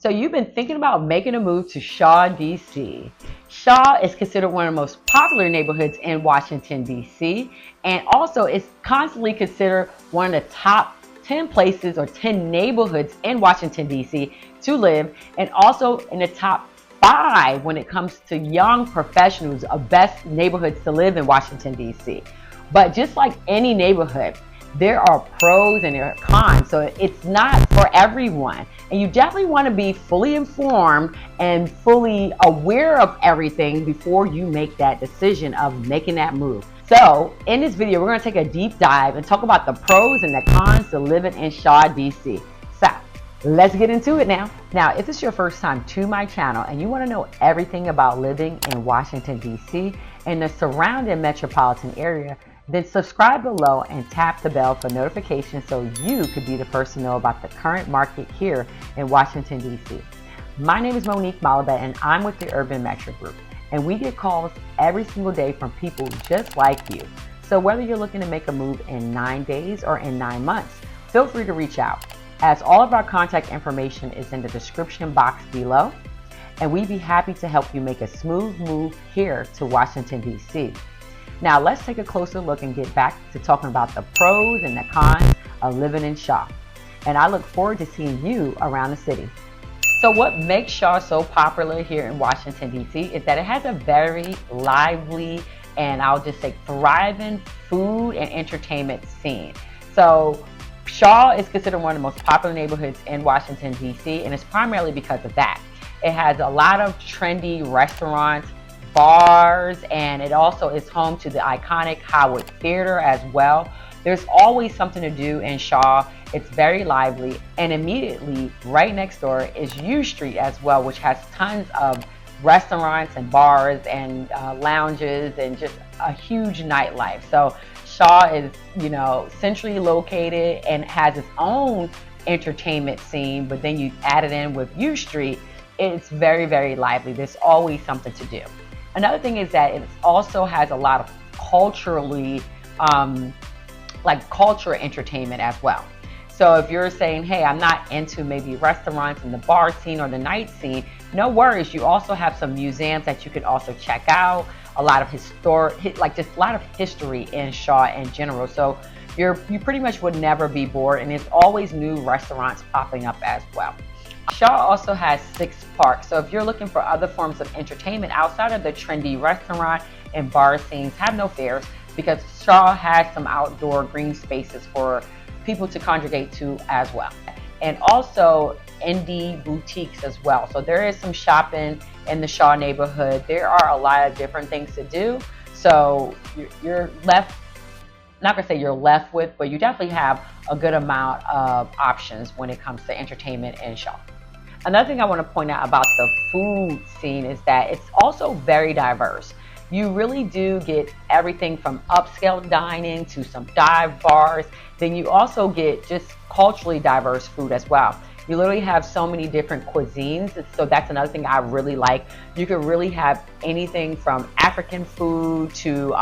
So you've been thinking about making a move to Shaw, D.C. Shaw is considered one of the most popular neighborhoods in Washington, D.C. and also is constantly considered one of the top 10 places or 10 neighborhoods in Washington, D.C. to live, and also in the top 5 when it comes to young professionals of best neighborhoods to live in Washington, D.C. But just like any neighborhood, there are pros and there are cons, so it's not for everyone. And you definitely want to be fully informed and fully aware of everything before you make that decision of making that move. So in this video, we're going to take a deep dive and talk about the pros and the cons to living in Shaw, DC. So let's get into it now. Now, if it's your first time to my channel and you want to know everything about living in Washington, DC and the surrounding metropolitan area, then subscribe below and tap the bell for notifications so you could be the first to know about the current market here in Washington, D.C. My name is Monique Malabet and I'm with the Urban Metro Group. And we get calls every single day from people just like you. So whether you're looking to make a move in 9 days or in 9 months, feel free to reach out, as all of our contact information is in the description box below. And we'd be happy to help you make a smooth move here to Washington, D.C. Now let's take a closer look and get back to talking about the pros and the cons of living in Shaw. And I look forward to seeing you around the city. So what makes Shaw so popular here in Washington, D.C. is that it has a very lively and I'll just say thriving food and entertainment scene. So Shaw is considered one of the most popular neighborhoods in Washington, D.C. and it's primarily because of that. It has a lot of trendy restaurants, bars, and it also is home to the iconic Howard Theater as well. There's always something to do in Shaw. It's very lively, and immediately right next door is U Street as well, which has tons of restaurants and bars and lounges and just a huge nightlife. So Shaw is, centrally located and has its own entertainment scene, but then you add it in with U Street, it's very, very lively. There's always something to do. Another thing is that it also has a lot of culturally, culture entertainment as well. So if you're saying, hey, I'm not into maybe restaurants and the bar scene or the night scene, no worries. You also have some museums that you could also check out. A lot of just a lot of history in Shaw in general. So you pretty much would never be bored, and there's always new restaurants popping up as well. Shaw also has 6 parks, so if you're looking for other forms of entertainment outside of the trendy restaurant and bar scenes, have no fears, because Shaw has some outdoor green spaces for people to congregate to as well. And also indie boutiques as well. So there is some shopping in the Shaw neighborhood. There are a lot of different things to do. So you're left, not gonna say you're left with, but you definitely have a good amount of options when it comes to entertainment in Shaw. Another thing I want to point out about the food scene is that it's also very diverse. You really do get everything from upscale dining to some dive bars. Then you also get just culturally diverse food as well. You literally have so many different cuisines. So that's another thing I really like. You could really have anything from African food to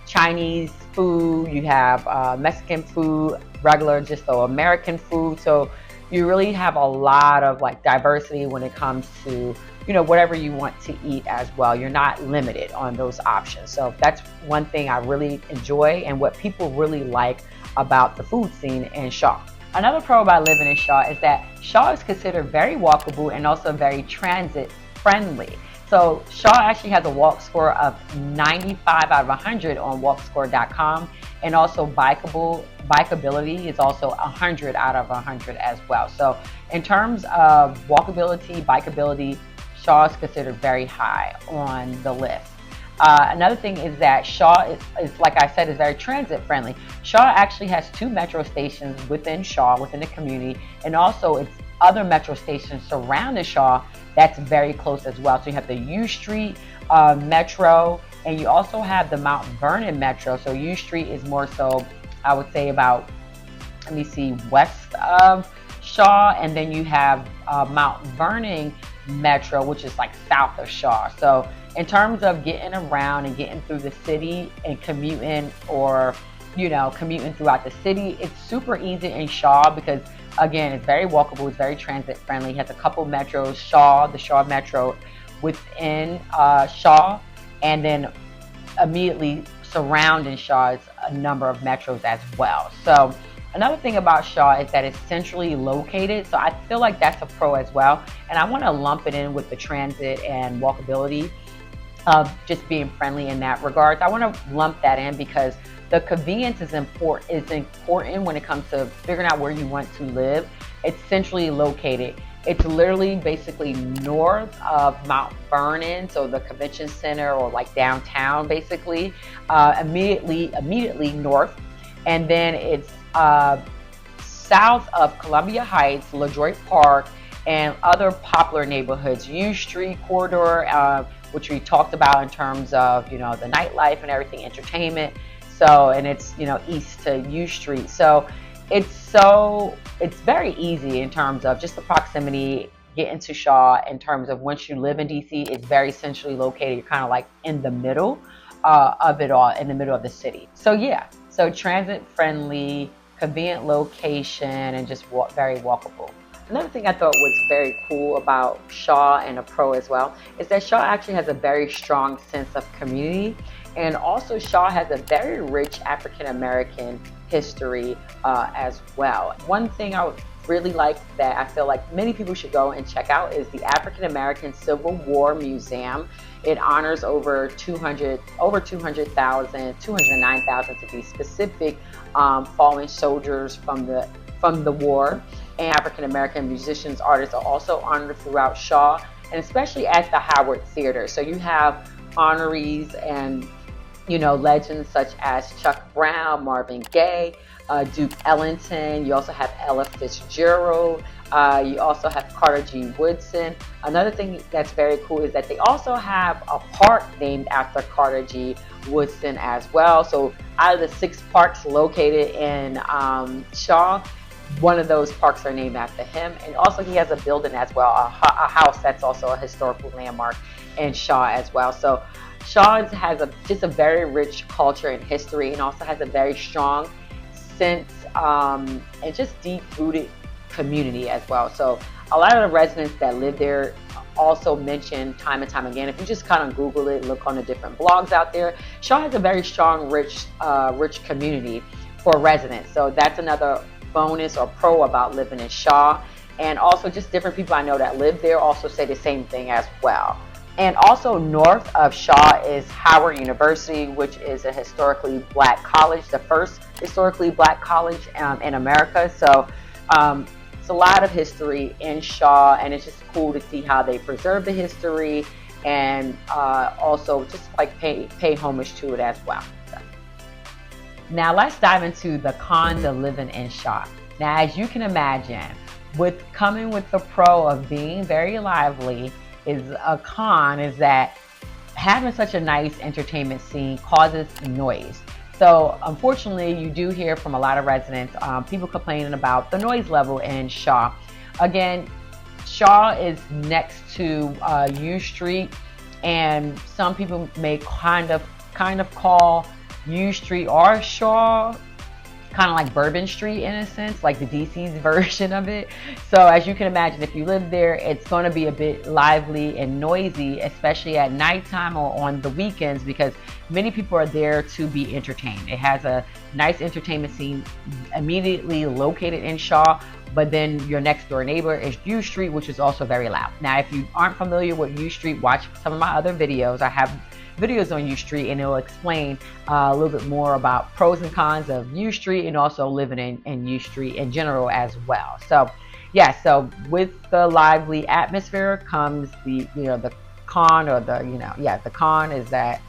Chinese food. You have Mexican food, regular, just so American food. So you really have a lot of diversity when it comes to whatever you want to eat as well. You're not limited on those options. So that's one thing I really enjoy and what people really like about the food scene in Shaw. Another pro about living in Shaw is that Shaw is considered very walkable and also very transit friendly. So Shaw actually has a walk score of 95 out of 100 on walkscore.com, and also bikeability is also 100 out of 100 as well. So in terms of walkability, bikeability, Shaw is considered very high on the list. Another thing is that Shaw is, like I said, is very transit friendly. Shaw actually has 2 metro stations within Shaw, within the community, and also it's other metro stations surrounding Shaw that's very close as well. So you have the U Street Metro, and you also have the Mount Vernon Metro. So U Street is more so, I would say, about, west of Shaw, and then you have Mount Vernon Metro, which is south of Shaw. So in terms of getting around and getting through the city and commuting, or commuting throughout the city, it's super easy in Shaw because Again, it's very walkable, it's very transit friendly. It has a couple metros, Shaw, the Shaw Metro within Shaw, and then immediately surrounding Shaw is a number of metros as well. So another thing about Shaw is that it's centrally located. So I feel like that's a pro as well. And I want to lump it in with the transit and walkability of just being friendly in that regard. I want to lump that in because the convenience is important when it comes to figuring out where you want to live. It's centrally located. It's literally basically north of Mount Vernon, so the convention center, or like downtown basically, immediately north. And then it's south of Columbia Heights, LaDroit Park, and other popular neighborhoods, U Street corridor, which we talked about in terms of, the nightlife and everything, entertainment. So, and it's, east to U Street. So it's very easy in terms of just the proximity, getting to Shaw. In terms of once you live in DC, it's very centrally located. You're kind of like in the middle of it all, in the middle of the city. So yeah, so transit friendly, convenient location, and just very walkable. Another thing I thought was very cool about Shaw, and a pro as well, is that Shaw actually has a very strong sense of community. And also Shaw has a very rich African American history as well. One thing I would really like that I feel like many people should go and check out is the African American Civil War Museum. It honors over 209,000 to be specific, fallen soldiers from the war. And African American musicians, artists are also honored throughout Shaw, and especially at the Howard Theater. So you have honorees and legends such as Chuck Brown, Marvin Gaye, Duke Ellington. You also have Ella Fitzgerald. You also have Carter G. Woodson. Another thing that's very cool is that they also have a park named after Carter G. Woodson as well. So out of the 6 parks located in Shaw, one of those parks are named after him. And also he has a building as well, a house that's also a historical landmark in Shaw as well. So Shaw has just a very rich culture and history, and also has a very strong sense and just deep-rooted community as well. So a lot of the residents that live there also mention time and time again, if you just kind of Google it, look on the different blogs out there, Shaw has a very strong, rich community for residents. So that's another bonus or pro about living in Shaw. And also just different people I know that live there also say the same thing as well. And also north of Shaw is Howard University, which is a historically black college, the first historically black college in America. So it's a lot of history in Shaw, and it's just cool to see how they preserve the history, and also just like pay homage to it as well. So. Now let's dive into the cons of living in Shaw. Now, as you can imagine, coming with the pro of being very lively, is a con is that having such a nice entertainment scene causes noise. So unfortunately, you do hear from a lot of residents, people complaining about the noise level in Shaw. Again, Shaw is next to U Street, and some people may kind of call U Street or Shaw kind of like Bourbon Street in a sense, like the DC's version of it. So as you can imagine, if you live there, it's going to be a bit lively and noisy, especially at nighttime or on the weekends, because many people are there to be entertained. It has a nice entertainment scene immediately located in Shaw, but then your next door neighbor is U Street, which is also very loud. Now, if you aren't familiar with U Street, watch some of my other videos. I have videos on U Street, and it will explain a little bit more about pros and cons of U Street, and also living in U Street in general as well. So yeah, so with the lively atmosphere comes the con, or the con is that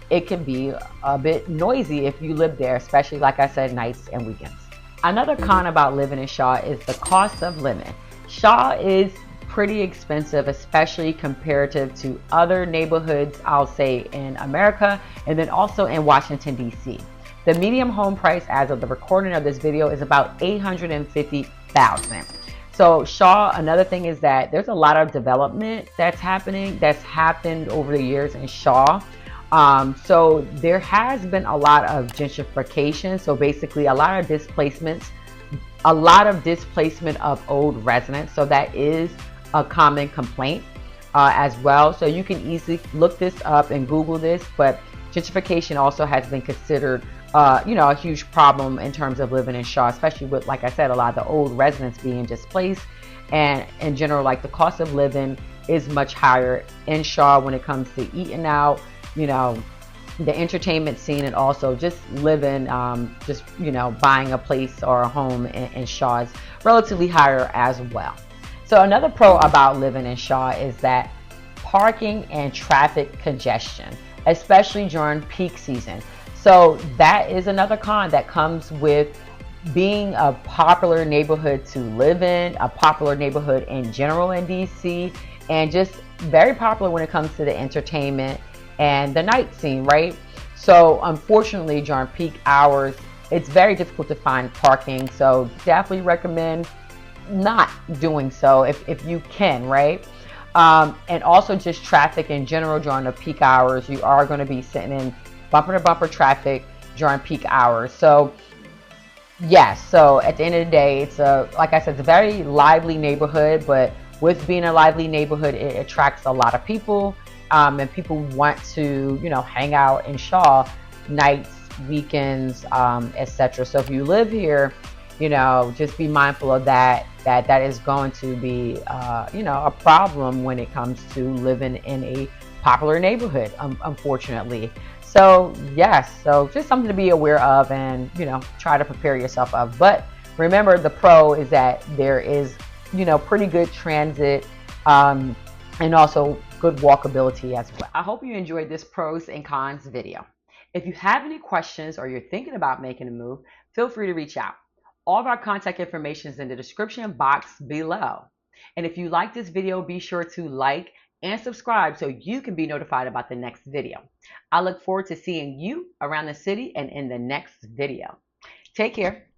it can be a bit noisy if you live there, especially like I said, nights and weekends. Another con about living in Shaw is the cost of living. Shaw is pretty expensive, especially comparative to other neighborhoods, I'll say, in America, and then also in Washington, D.C. The median home price as of the recording of this video is about $850,000. So Shaw, another thing is that there's a lot of development that's happened over the years in Shaw. So there has been a lot of gentrification. So basically a lot of displacements a lot of displacement of old residents. So that is a common complaint as well. So you can easily look this up and Google this, but gentrification also has been considered a huge problem in terms of living in Shaw, especially with, like I said, a lot of the old residents being displaced. And in general, like the cost of living is much higher in Shaw when it comes to eating out, the entertainment scene, and also just living, buying a place or a home in Shaw is relatively higher as well. So another pro about living in Shaw is that parking and traffic congestion, especially during peak season. So that is another con that comes with being a popular neighborhood to live in, a popular neighborhood in general in DC, and just very popular when it comes to the entertainment and the night scene, right? So unfortunately, during peak hours, it's very difficult to find parking. So definitely recommend not doing so if you can, right? And also just traffic in general during the peak hours. You are going to be sitting in bumper to bumper traffic during peak hours. So yes, so at the end of the day, it's like I said, it's a very lively neighborhood, but with being a lively neighborhood, it attracts a lot of people, and people want to, hang out in Shaw nights, weekends, etc. So if you live here, just be mindful of that. That is going to be, a problem when it comes to living in a popular neighborhood, unfortunately. So yes, so just something to be aware of and, try to prepare yourself of. But remember, the pro is that there is, pretty good transit, and also good walkability as well. I hope you enjoyed this pros and cons video. If you have any questions or you're thinking about making a move, feel free to reach out. All of our contact information is in the description box below. And if you like this video, be sure to like and subscribe so you can be notified about the next video. I look forward to seeing you around the city and in the next video. Take care.